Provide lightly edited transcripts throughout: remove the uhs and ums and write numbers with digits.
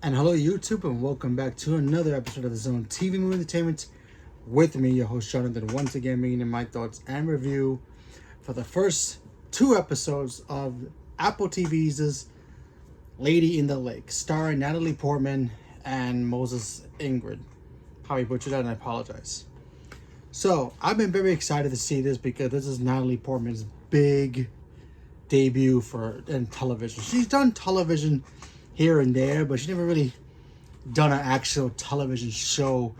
And hello, YouTube, and welcome back to another episode of the Zone TV Movie Entertainment with me, your host Jonathan. Once again, bringing in my thoughts and review for the first two episodes of Apple TV's Lady in the Lake, starring Natalie Portman and Moses Ingrid. Probably butchered that, and I apologize. So, I've been very excited to see this because this is Natalie Portman's big debut in television. She's done television here and there, but she's never really done an actual television show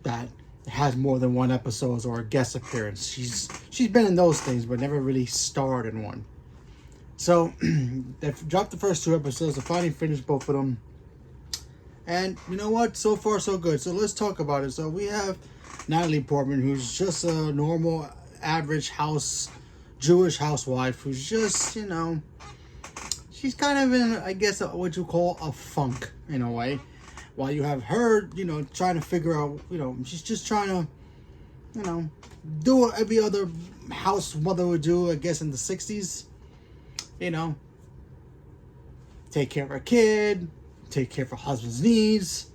that has more than one episode or a guest appearance. She's been in those things, but never really starred in one. So they've dropped the first two episodes. I finally finished both of them, and you know what? So far, so good. So let's talk about it. So we have Natalie Portman, who's just a normal, average Jewish housewife, who's just, she's kind of in, I guess, what you call a funk in a way. While you have her, trying to figure out, she's just trying to, do what every other house mother would do, I guess, in the 60s. Take care of her kid, take care of her husband's needs,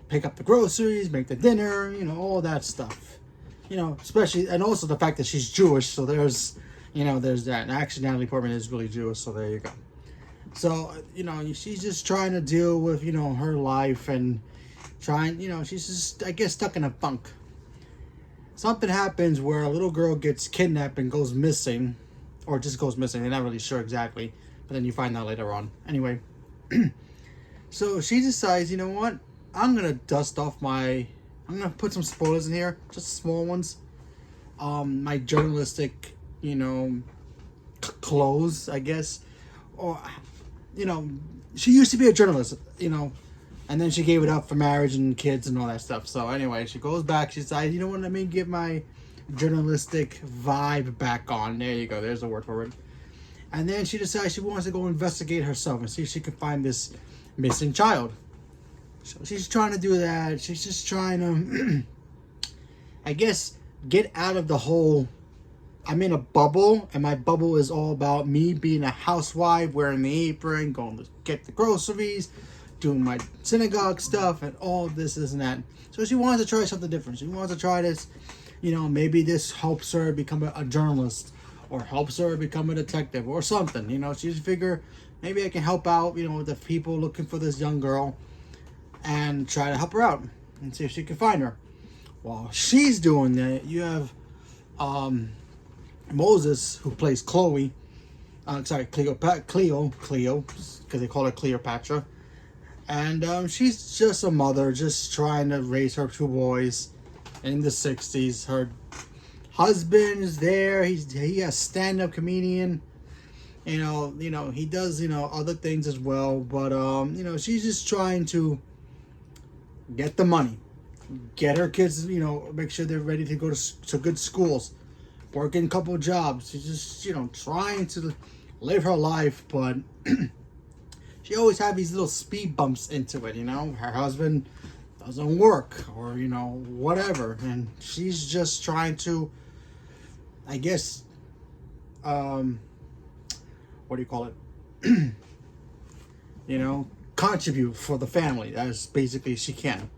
pick up the groceries, make the dinner, all that stuff. Especially, and also the fact that she's Jewish, so there's that. And actually, Natalie Portman is really Jewish, so there you go. So, she's just trying to deal with, her life and she's just, I guess, stuck in a funk. Something happens where a little girl gets kidnapped and goes missing, or just goes missing. They're not really sure exactly, but then you find out later on. Anyway, so she decides, you know what? I'm going to put some spoilers in here, just small ones. My journalistic, clothes, I guess, or she used to be a journalist, and then she gave it up for marriage and kids and all that stuff. So anyway, she goes back. She decides, let me get my journalistic vibe back on. There you go. There's the word for it. And then she decides she wants to go investigate herself and see if she can find this missing child. So she's trying to do that. She's just trying to, I guess, get out of the whole, I'm in a bubble, and my bubble is all about me being a housewife, wearing the apron, going to get the groceries, doing my synagogue stuff, and all this and that. So she wants to try something different. She wants to try this, maybe this helps her become a journalist, or helps her become a detective, or something. She just figure, maybe I can help out, with the people looking for this young girl, and try to help her out, and see if she can find her. While she's doing that, you have, Moses, who plays Cleo, because they call her Cleopatra. And she's just a mother, just trying to raise her two boys in the 60s. Her husband is there. He a stand-up comedian. He does, other things as well. But, she's just trying to get the money. Get her kids, make sure they're ready to go to good schools. Working a couple of jobs. She's just, trying to live her life, but she always have these little speed bumps into it, Her husband doesn't work, or, whatever. And she's just trying to, I guess, what do you call it? Contribute for the family as basically she can.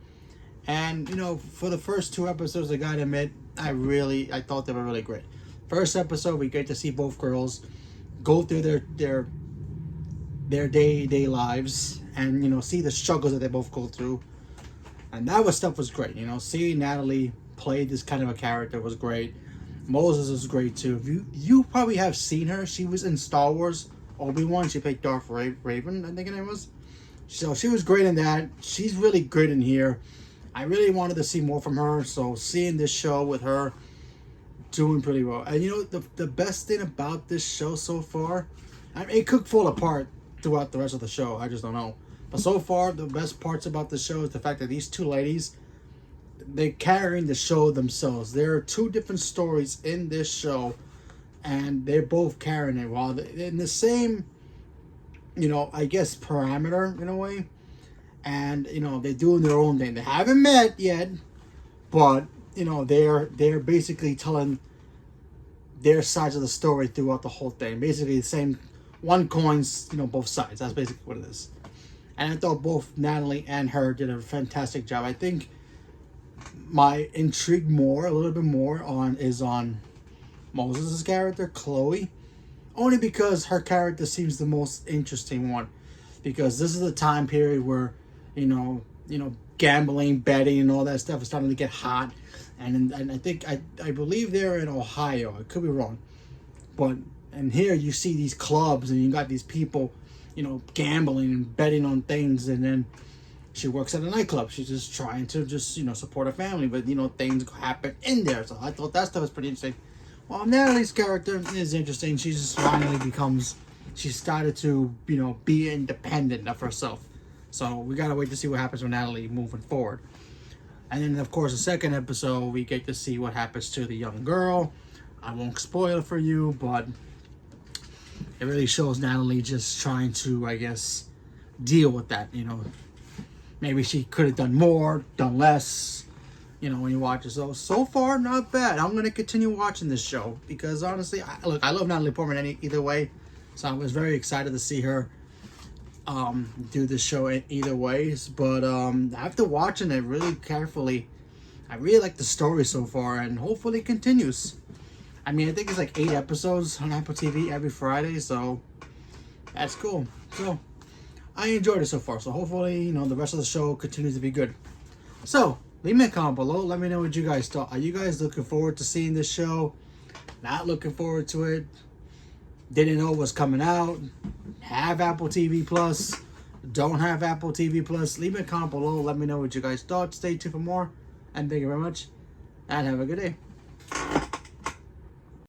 And, for the first two episodes, I gotta admit, I thought they were really great. First episode, we get to see both girls go through their day-to-day lives and, see the struggles that they both go through. And stuff was great. Seeing Natalie play this kind of a character was great. Moses was great, too. You probably have seen her. She was in Star Wars Obi-Wan. She played Darth Raven, I think her name was. So she was great in that. She's really good in here. I really wanted to see more from her, so seeing this show with her doing pretty well. And the best thing about this show so far, I mean, it could fall apart throughout the rest of the show, I just don't know. But so far, the best parts about the show is the fact that these two ladies, they're carrying the show themselves. There are two different stories in this show, and they're both carrying it while in the same, I guess, parameter in a way. And they're doing their own thing. They haven't met yet, but they're basically telling their sides of the story throughout the whole thing. Basically, the same one coin's both sides. That's basically what it is. And I thought both Natalie and her did a fantastic job. I think my intrigue more, a little bit more, on Moses' character, Chloe. Only because her character seems the most interesting one. Because this is the time period where, gambling, betting, and all that stuff is starting to get hot. And I believe they're in Ohio. I could be wrong. But and here you see these clubs and you got these people, gambling and betting on things, and then she works at a nightclub. She's just trying to support her family, but things happen in there. So I thought that stuff was pretty interesting. Well, Natalie's character is interesting. She just finally she started to be independent of herself. So we gotta wait to see what happens with Natalie moving forward. And then of course the second episode we get to see what happens to the young girl. I won't spoil it for you, but it really shows Natalie just trying to, I guess, deal with that. Maybe she could have done more, done less. When you watch it. So far, not bad. I'm going to continue watching this show because honestly, I love Natalie Portman either way. So I was very excited to see her do this show either ways. But after watching it really carefully, I really like the story so far, and hopefully it continues. I mean, I think it's like 8 episodes on Apple TV every Friday, so that's cool. So I enjoyed it so far. So hopefully, the rest of the show continues to be good. So leave me a comment below. Let me know what you guys thought. Are you guys looking forward to seeing this show? Not looking forward to it? Didn't know it was coming out? Have Apple TV Plus? Don't have Apple TV Plus? Leave me a comment below. Let me know what you guys thought. Stay tuned for more. And thank you very much. And have a good day.